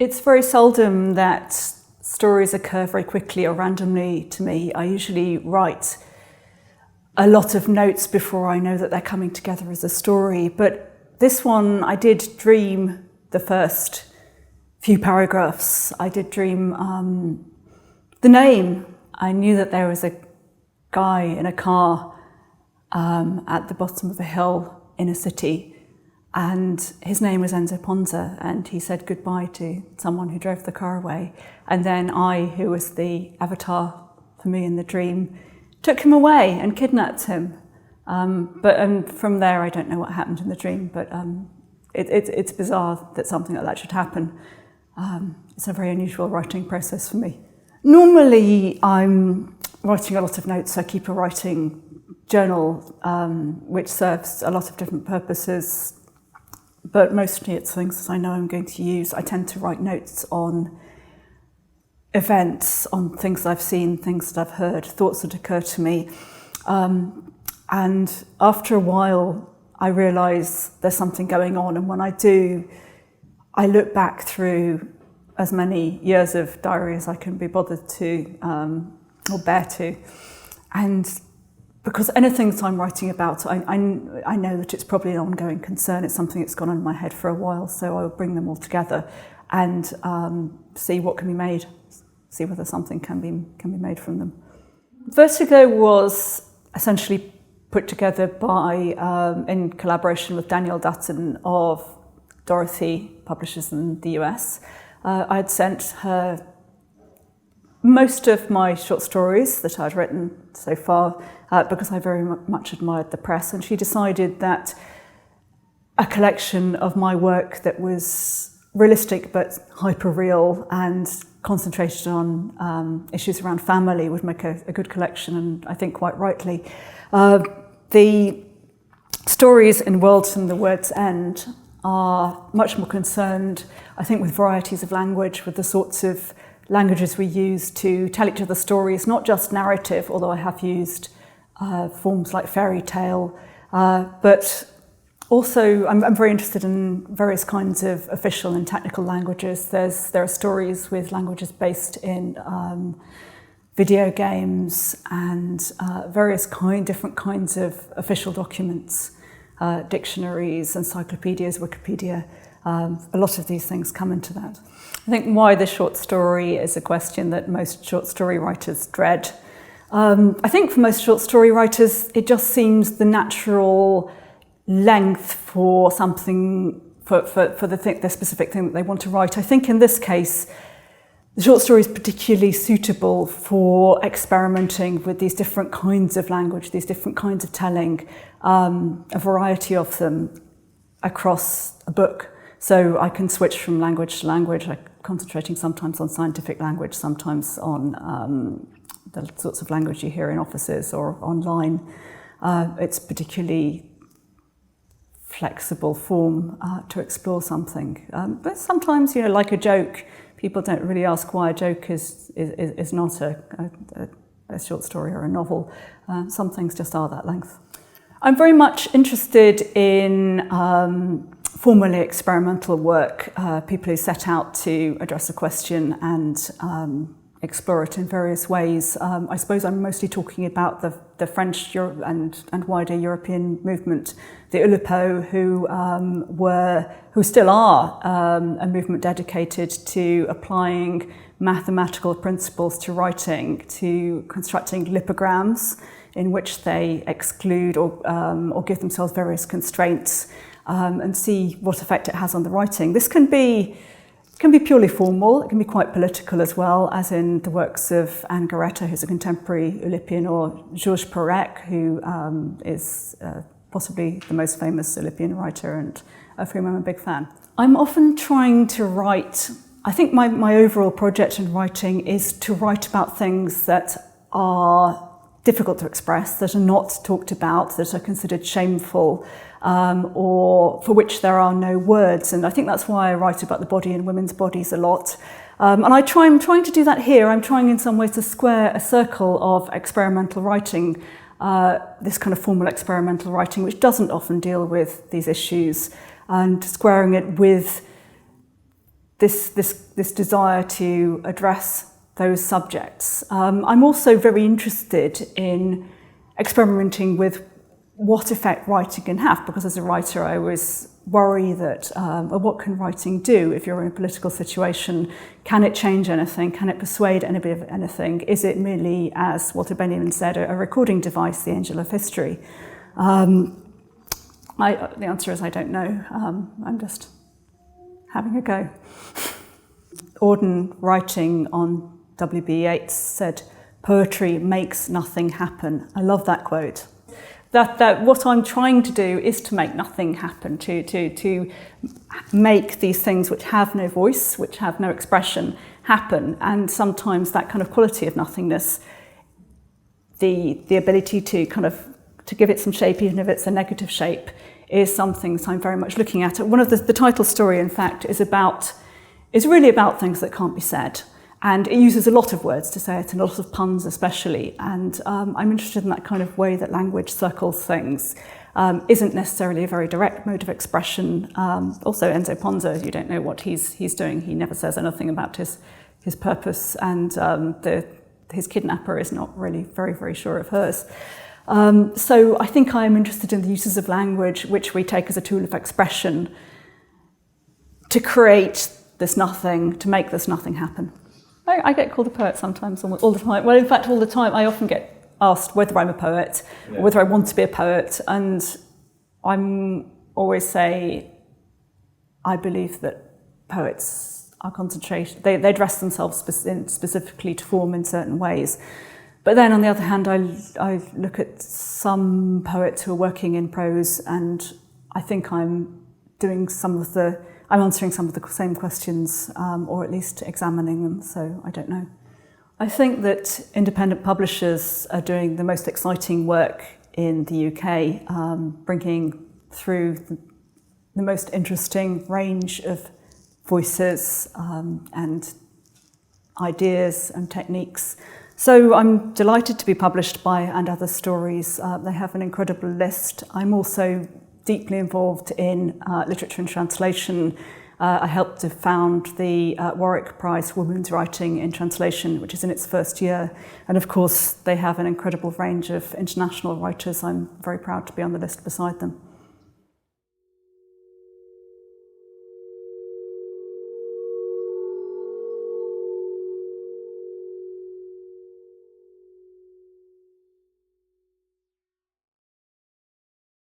It's very seldom that stories occur very quickly or randomly to me. I usually write a lot of notes before I know that they're coming together as a story. But this one, I did dream the first few paragraphs. I did dream the name. I knew that there was a guy in a car at the bottom of a hill in a city, and his name was Enzo Ponza, and he said goodbye to someone who drove the car away. And then I, who was the avatar for me in the dream, took him away and kidnapped him. And from there, I don't know what happened in the dream, but it's bizarre that something like that should happen. It's a very unusual writing process for me. Normally, I'm writing a lot of notes. I keep a writing journal, which serves a lot of different purposes, but mostly it's things that I know I'm going to use. I tend to write notes on events, on things I've seen, things that I've heard, thoughts that occur to me. And after a while, I realise there's something going on. And when I do, I look back through as many years of diary as I can be bothered to, or bear to. And because anything that I'm writing about, I know that it's probably an ongoing concern. It's something that's gone on in my head for a while, so I will bring them all together and see what can be made, see whether something can be made from them. Vertigo was essentially put together by, in collaboration with Danielle Dutton of Dorothy Publishers in the US. I had sent her most of my short stories that I'd written so far because I very much admired the press, and she decided that a collection of my work that was realistic but hyper-real and concentrated on issues around family would make a good collection, and I think quite rightly. The stories in Worlds from the Word's End are much more concerned, I think, with varieties of language, with the sorts of languages we use to tell each other stories, not just narrative, although I have used forms like fairy tale, but also I'm very interested in various kinds of official and technical languages. There are stories with languages based in video games and various different kinds of official documents, dictionaries, encyclopedias, Wikipedia. A lot of these things come into that. I think why the short story is a question that most short story writers dread. I think for most short story writers, it just seems the natural length for something, for the specific thing that they want to write. I think in this case, the short story is particularly suitable for experimenting with these different kinds of language, these different kinds of telling, a variety of them across a book. So I can switch from language to language, concentrating sometimes on scientific language, sometimes on the sorts of language you hear in offices or online. It's particularly flexible form to explore something. But sometimes, like a joke, people don't really ask why a joke is not a short story or a novel. Some things just are that length. I'm very much interested in formally experimental work, people who set out to address a question and explore it in various ways. I suppose I'm mostly talking about the French and wider European movement, the Oulipo, who still are a movement dedicated to applying mathematical principles to writing, to constructing lipograms in which they exclude or give themselves various constraints and see what effect it has on the writing. This can be purely formal, it can be quite political as well, as in the works of Anne Garetta, who's a contemporary Oulipian, or Georges Perec, who is possibly the most famous Oulipian writer and of whom I'm a big fan. I'm often trying to write, I think my overall project in writing is to write about things that are difficult to express, that are not talked about, that are considered shameful, or for which there are no words. And I think that's why I write about the body and women's bodies a lot. And I'm trying to do that here. I'm trying in some ways to square a circle of experimental writing, this kind of formal experimental writing, which doesn't often deal with these issues, and squaring it with this desire to address those subjects. I'm also very interested in experimenting with what effect writing can have, because as a writer I always worry that what can writing do if you're in a political situation? Can it change anything? Can it persuade anybody of anything? Is it merely, as Walter Benjamin said, a recording device, the angel of history? The answer is I don't know. I'm just having a go. Auden, writing on W.B. Yeats, said, "Poetry makes nothing happen." I love that quote. That what I'm trying to do is to make nothing happen, to make these things which have no voice, which have no expression, happen. And sometimes that kind of quality of nothingness, the ability to kind of to give it some shape, even if it's a negative shape, is something that I'm very much looking at. One of the title story, in fact, is really about things that can't be said. And it uses a lot of words to say it, and a lot of puns especially. And I'm interested in that kind of way that language circles things. Isn't necessarily a very direct mode of expression. Also, Enzo Ponza, you don't know what he's doing. He never says anything about his purpose, and his kidnapper is not really very, very sure of hers. So I think I'm interested in the uses of language which we take as a tool of expression to create this nothing, to make this nothing happen. I get called a poet sometimes, all the time. Well, in fact, all the time. I often get asked whether I'm a poet, or whether I want to be a poet, and I'm always say, I believe that poets are concentration. They dress themselves specifically to form in certain ways. But then, on the other hand, I look at some poets who are working in prose, and I think I'm answering some of the same questions, or at least examining them, so I don't know. I think that independent publishers are doing the most exciting work in the UK, bringing through the most interesting range of voices and ideas and techniques. So I'm delighted to be published by And Other Stories. They have an incredible list. I'm also deeply involved in literature and translation. I helped to found the Warwick Prize for Women's Writing in Translation, which is in its first year. And of course, they have an incredible range of international writers. I'm very proud to be on the list beside them.